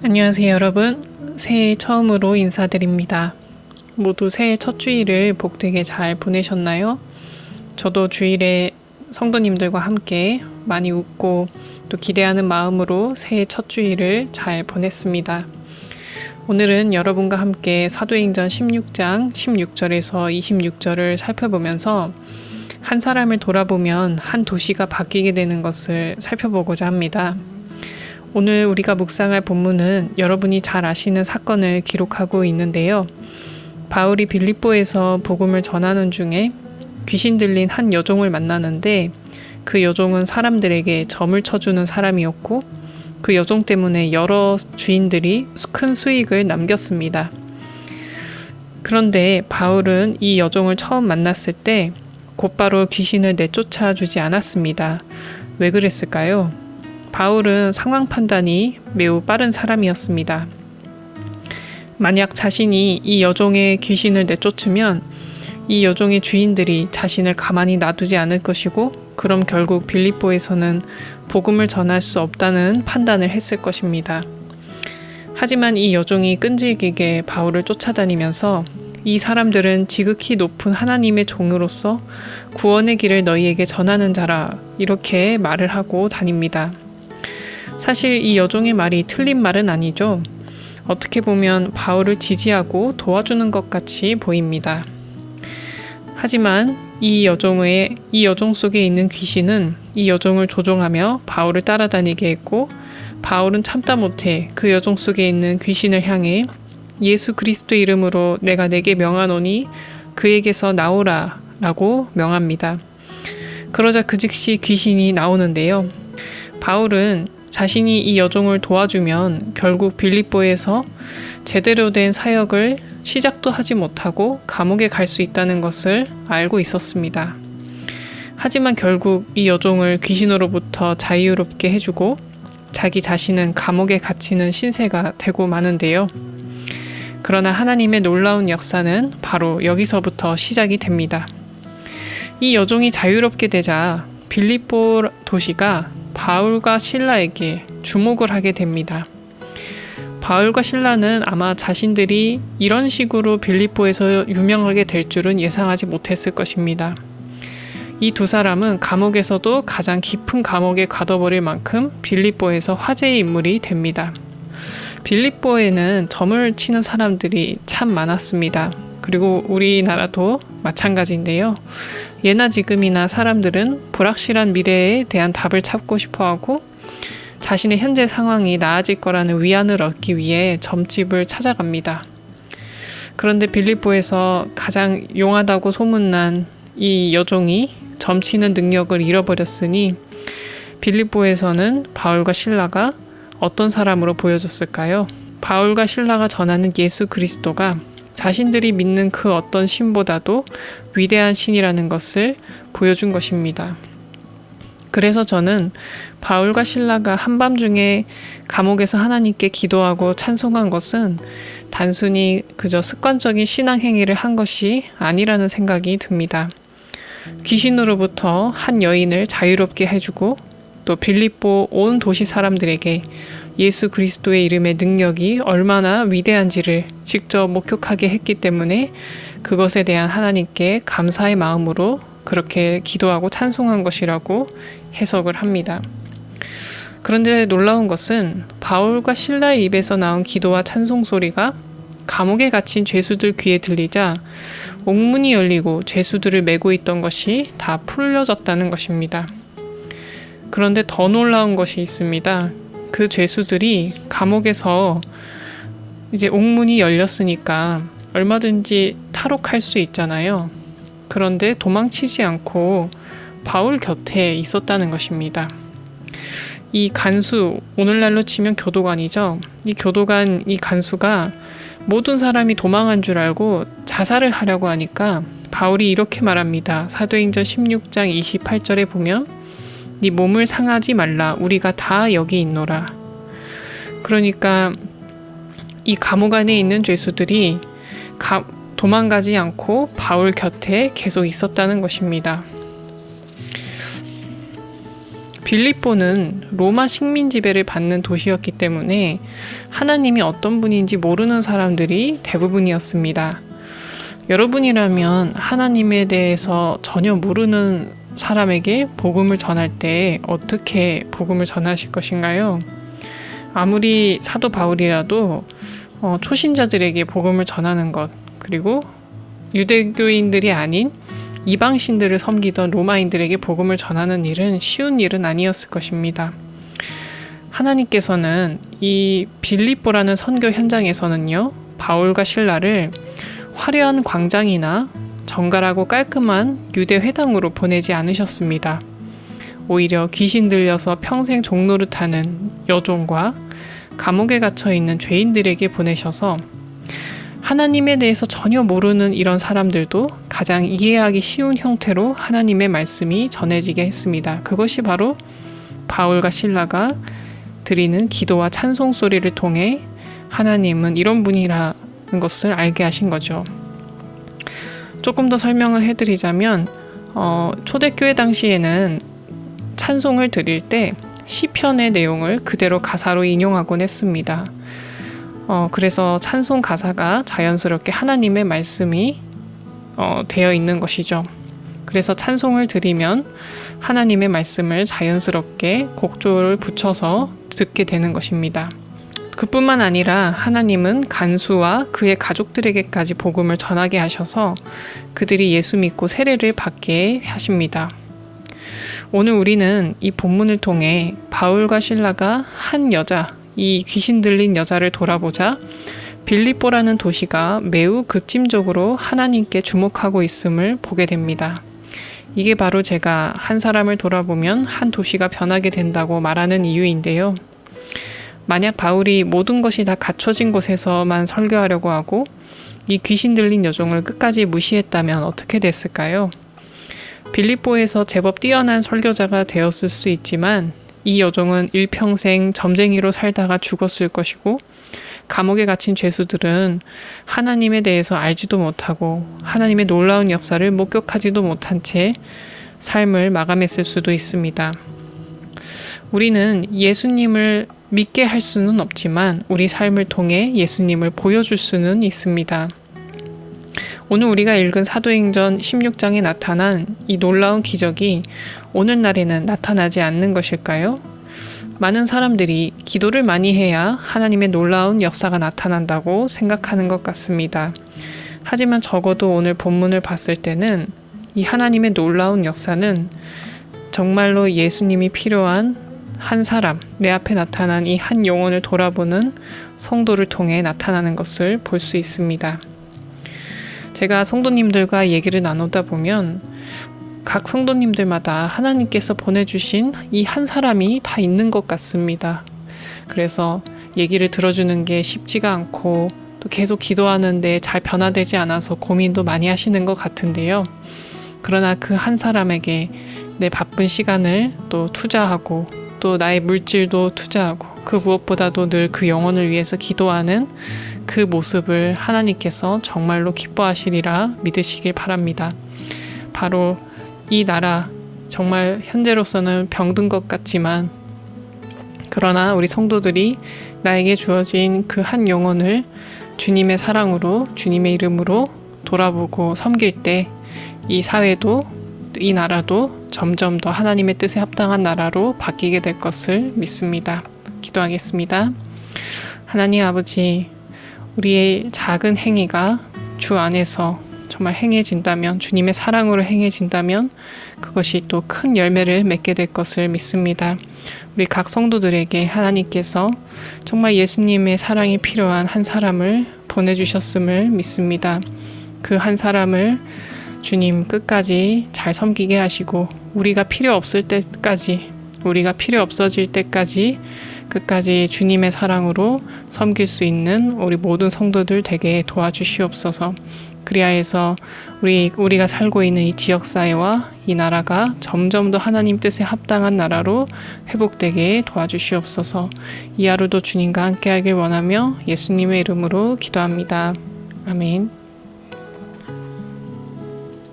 안녕하세요 여러분. 새해 처음으로 인사드립니다. 모두 새해 첫 주일을 복되게 잘 보내셨나요? 저도 주일에 성도님들과 함께 많이 웃고 또 기대하는 마음으로 새해 첫 주일을 잘 보냈습니다. 오늘은 여러분과 함께 사도행전 16장 16절에서 26절을 살펴보면서 한 사람을 돌아보면 한 도시가 바뀌게 되는 것을 살펴보고자 합니다. 오늘 우리가 묵상할 본문은 여러분이 잘 아시는 사건을 기록하고 있는데요. 바울이 빌립보에서 복음을 전하는 중에 귀신 들린 한 여종을 만나는데 그 여종은 사람들에게 점을 쳐주는 사람이었고 그 여종 때문에 여러 주인들이 큰 수익을 남겼습니다. 그런데 바울은 이 여종을 처음 만났을 때 곧바로 귀신을 내쫓아 주지 않았습니다. 왜 그랬을까요? 바울은 상황 판단이 매우 빠른 사람이었습니다. 만약 자신이 이 여종의 귀신을 내쫓으면 이 여종의 주인들이 자신을 가만히 놔두지 않을 것이고 그럼 결국 빌립보에서는 복음을 전할 수 없다는 판단을 했을 것입니다. 하지만 이 여종이 끈질기게 바울을 쫓아다니면서 이 사람들은 지극히 높은 하나님의 종으로서 구원의 길을 너희에게 전하는 자라 이렇게 말을 하고 다닙니다. 사실 이 여종의 말이 틀린 말은 아니죠. 어떻게 보면 바울을 지지하고 도와주는 것 같이 보입니다. 하지만 이 여종 속에 있는 귀신은 이 여종을 조종하며 바울을 따라다니게 했고 바울은 참다 못해 그 여종 속에 있는 귀신을 향해 예수 그리스도 이름으로 내가 내게 명하노니 그에게서 나오라 라고 명합니다. 그러자 그 즉시 귀신이 나오는데요. 바울은 자신이 이 여종을 도와주면 결국 빌립보에서 제대로 된 사역을 시작도 하지 못하고 감옥에 갈 수 있다는 것을 알고 있었습니다. 하지만 결국 이 여종을 귀신으로부터 자유롭게 해주고 자기 자신은 감옥에 갇히는 신세가 되고 마는데요. 그러나 하나님의 놀라운 역사는 바로 여기서부터 시작이 됩니다. 이 여종이 자유롭게 되자 빌립보 도시가 바울과 실라에게 주목을 하게 됩니다. 바울과 실라는 아마 자신들이 이런 식으로 빌립보에서 유명하게 될 줄은 예상하지 못했을 것입니다. 이 두 사람은 감옥에서도 가장 깊은 감옥에 가둬버릴 만큼 빌립보에서 화제의 인물이 됩니다. 빌립보에는 점을 치는 사람들이 참 많았습니다. 그리고 우리나라도 마찬가지인데요. 예나 지금이나 사람들은 불확실한 미래에 대한 답을 찾고 싶어하고 자신의 현재 상황이 나아질 거라는 위안을 얻기 위해 점집을 찾아갑니다. 그런데 빌립보에서 가장 용하다고 소문난 이 여종이 점치는 능력을 잃어버렸으니 빌립보에서는 바울과 실라가 어떤 사람으로 보여졌을까요? 바울과 실라가 전하는 예수 그리스도가 자신들이 믿는 그 어떤 신보다도 위대한 신이라는 것을 보여준 것입니다. 그래서 저는 바울과 실라가 한밤중에 감옥에서 하나님께 기도하고 찬송한 것은 단순히 그저 습관적인 신앙 행위를 한 것이 아니라는 생각이 듭니다. 귀신으로부터 한 여인을 자유롭게 해주고 또 빌립보 온 도시 사람들에게 예수 그리스도의 이름의 능력이 얼마나 위대한지를 직접 목격하게 했기 때문에 그것에 대한 하나님께 감사의 마음으로 그렇게 기도하고 찬송한 것이라고 해석을 합니다. 그런데 놀라운 것은 바울과 실라의 입에서 나온 기도와 찬송 소리가 감옥에 갇힌 죄수들 귀에 들리자 옥문이 열리고 죄수들을 메고 있던 것이 다 풀려졌다는 것입니다. 그런데 더 놀라운 것이 있습니다. 그 죄수들이 감옥에서 이제 옥문이 열렸으니까 얼마든지 탈옥할 수 있잖아요. 그런데 도망치지 않고 바울 곁에 있었다는 것입니다. 이 간수, 오늘날로 치면 교도관이죠. 이 교도관, 이 간수가 모든 사람이 도망한 줄 알고 자살을 하려고 하니까 바울이 이렇게 말합니다. 사도행전 16장 28절에 보면 네 몸을 상하지 말라 우리가 다 여기 있노라. 그러니까 이 감옥 안에 있는 죄수들이 도망가지 않고 바울 곁에 계속 있었다는 것입니다. 빌립보는 로마 식민 지배를 받는 도시였기 때문에 하나님이 어떤 분인지 모르는 사람들이 대부분이었습니다. 여러분이라면 하나님에 대해서 전혀 모르는 사람에게 복음을 전할 때 어떻게 복음을 전하실 것인가요? 아무리 사도 바울이라도 초신자들에게 복음을 전하는 것, 그리고 유대교인들이 아닌 이방신들을 섬기던 로마인들에게 복음을 전하는 일은 쉬운 일은 아니었을 것입니다. 하나님께서는 이 빌립보라는 선교 현장에서는요, 바울과 실라를 화려한 광장이나 정갈하고 깔끔한 유대 회당으로 보내지 않으셨습니다. 오히려 귀신 들려서 평생 종노릇하는 여종과 감옥에 갇혀 있는 죄인들에게 보내셔서 하나님에 대해서 전혀 모르는 이런 사람들도 가장 이해하기 쉬운 형태로 하나님의 말씀이 전해지게 했습니다. 그것이 바로 바울과 실라가 드리는 기도와 찬송 소리를 통해 하나님은 이런 분이라는 것을 알게 하신 거죠. 조금 더 설명을 해드리자면 초대교회 당시에는 찬송을 드릴 때 시편의 내용을 그대로 가사로 인용하곤 했습니다. 그래서 찬송 가사가 자연스럽게 하나님의 말씀이 되어 있는 것이죠. 그래서 찬송을 드리면 하나님의 말씀을 자연스럽게 곡조를 붙여서 듣게 되는 것입니다. 그뿐만 아니라 하나님은 간수와 그의 가족들에게까지 복음을 전하게 하셔서 그들이 예수 믿고 세례를 받게 하십니다. 오늘 우리는 이 본문을 통해 바울과 실라가 한 여자, 이 귀신 들린 여자를 돌아보자 빌립보라는 도시가 매우 급진적으로 하나님께 주목하고 있음을 보게 됩니다. 이게 바로 제가 한 사람을 돌아보면 한 도시가 변하게 된다고 말하는 이유인데요. 만약 바울이 모든 것이 다 갖춰진 곳에서만 설교하려고 하고 이 귀신 들린 여종을 끝까지 무시했다면 어떻게 됐을까요? 빌립보에서 제법 뛰어난 설교자가 되었을 수 있지만 이 여종은 일평생 점쟁이로 살다가 죽었을 것이고 감옥에 갇힌 죄수들은 하나님에 대해서 알지도 못하고 하나님의 놀라운 역사를 목격하지도 못한 채 삶을 마감했을 수도 있습니다. 우리는 예수님을 믿게 할 수는 없지만 우리 삶을 통해 예수님을 보여줄 수는 있습니다. 오늘 우리가 읽은 사도행전 16장에 나타난 이 놀라운 기적이 오늘날에는 나타나지 않는 것일까요? 많은 사람들이 기도를 많이 해야 하나님의 놀라운 역사가 나타난다고 생각하는 것 같습니다. 하지만 적어도 오늘 본문을 봤을 때는 이 하나님의 놀라운 역사는 정말로 예수님이 필요한 한 사람, 내 앞에 나타난 이 한 영혼을 돌아보는 성도를 통해 나타나는 것을 볼 수 있습니다. 제가 성도님들과 얘기를 나누다 보면 각 성도님들마다 하나님께서 보내주신 이 한 사람이 다 있는 것 같습니다. 그래서 얘기를 들어주는 게 쉽지가 않고 또 계속 기도하는데 잘 변화되지 않아서 고민도 많이 하시는 것 같은데요. 그러나 그 한 사람에게 내 바쁜 시간을 또 투자하고 또 나의 물질도 투자하고 그 무엇보다도 늘 그 영혼을 위해서 기도하는 그 모습을 하나님께서 정말로 기뻐하시리라 믿으시길 바랍니다. 바로 이 나라 정말 현재로서는 병든 것 같지만 그러나 우리 성도들이 나에게 주어진 그 한 영혼을 주님의 사랑으로 주님의 이름으로 돌아보고 섬길 때 이 사회도 이 나라도 점점 더 하나님의 뜻에 합당한 나라로 바뀌게 될 것을 믿습니다. 기도하겠습니다. 하나님 아버지, 우리의 작은 행위가 주 안에서 정말 행해진다면, 주님의 사랑으로 행해진다면 그것이 또 큰 열매를 맺게 될 것을 믿습니다. 우리 각 성도들에게 하나님께서 정말 예수님의 사랑이 필요한 한 사람을 보내주셨음을 믿습니다. 그 한 사람을 주님 끝까지 잘 섬기게 하시고 우리가 필요 없을 때까지, 우리가 필요 없어질 때까지 끝까지 주님의 사랑으로 섬길 수 있는 우리 모든 성도들 되게 도와주시옵소서. 그리하여서 우리가 살고 있는 이 지역사회와 이 나라가 점점 더 하나님 뜻에 합당한 나라로 회복되게 도와주시옵소서. 이 하루도 주님과 함께하길 원하며 예수님의 이름으로 기도합니다. 아멘.